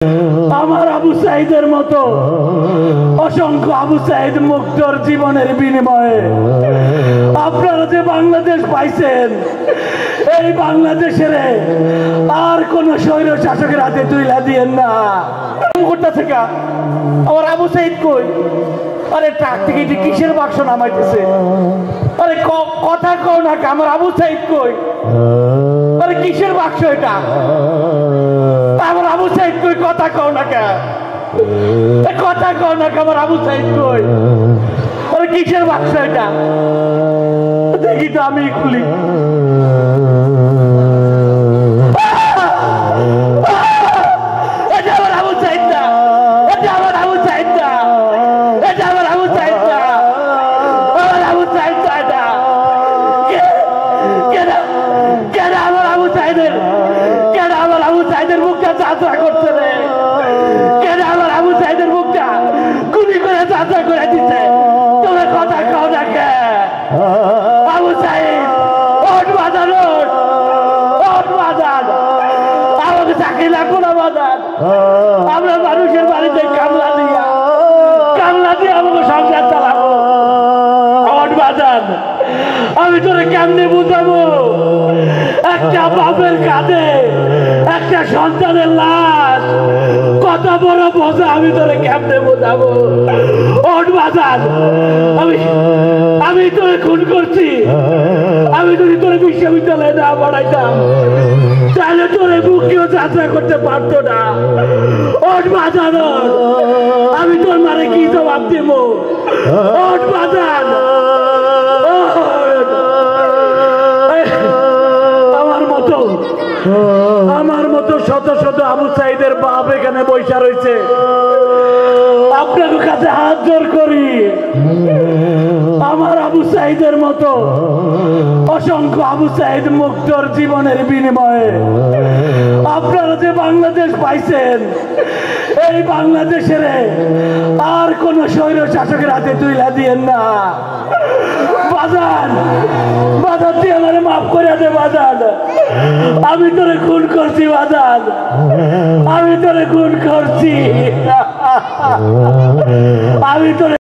আমার আবু সাইদের মতো অসংখ্য আবু সাইদ মুক্তর জীবনের বিনিময়ে আপনারা যে বাংলাদেশ পাইছেন, এই বাংলাদেশের আর কোন স্বৈর শাসকের হাতে তুইলা দিয়েন না। কোথা থেকে আমার আবু সাইদ কই? আরে ট্রাক থেকে এটি কিসের বাক্স নামাইতেছে? আরে কথা কও না, আমার আবু সাইদ কই? আরে কিসের বাক্স এটা? আমার আবু সাইদ কই? কথা কও না কে? কথা কও না কে? আমার আবু সাইদ কই? আরে কিসের বাক্স এটা? দেখি তো, আমি খুলি। এটা আমার আবু সাইদ না, এটা আমার আবু সাইদ না, এটা আমার আবু সাইদ না, আমার আবু সাইদ না। এটা কেন আমার আবু সাইদের, কেন আমার আবু সাইদের মুখটা যাত্রা করছে রে? কেন আমার আবু সাইদের মুখটা গুলি করে যাত্রা করে দিচ্ছে? তোমরা কথা কও না কে? আবু সাইদ ওঠ বাজান, ওঠ বাজান, আমাকে চাকরি লাগবো না বাজান। আমরা মানুষের বাড়িতে কামলা দিয়ে আমাকে সংসার চালাবো। ওঠ বাজান, আমি তোরে কেমনে বুঝাবো? একটা বাপের কাঁধে একটা সন্তানের লাশ কত বড় বোঝা, আমি তোরে কেমনে বোঝাবো? ওঠ বাজান, আমি তোরে খুন করছি। আমি যদি তোরে বিশ্ববিদ্যালয়ে না পড়াইতাম তাহলে তোরে মুখকেও যাত্রা করতে পারতো না। ওঠ বাজান, আমি তোর মানে কি জবাব দেব? ওঠ বাজান, আমার মতো শত শত আবু সাইদের বাপ এখানে বৈশা রয়েছে। আপনার কাছে হাত জোর করি, আমার আবু সাইদের মতো অসংখ্য আবু সাইদ মুক্তর জীবনের বিনিময়ে আপনারা যে বাংলাদেশ পাইছেন, এই বাংলাদেশের আর কোন স্বৈর শাসকের হাতে তুইলা দিয়েন না। বাজান, বাজার দিয়ে আমার মাফ করে দে বাজান। আমি তোরে খুন করছি বাজান, আমি তোরে খুন করছি, আমি তোরে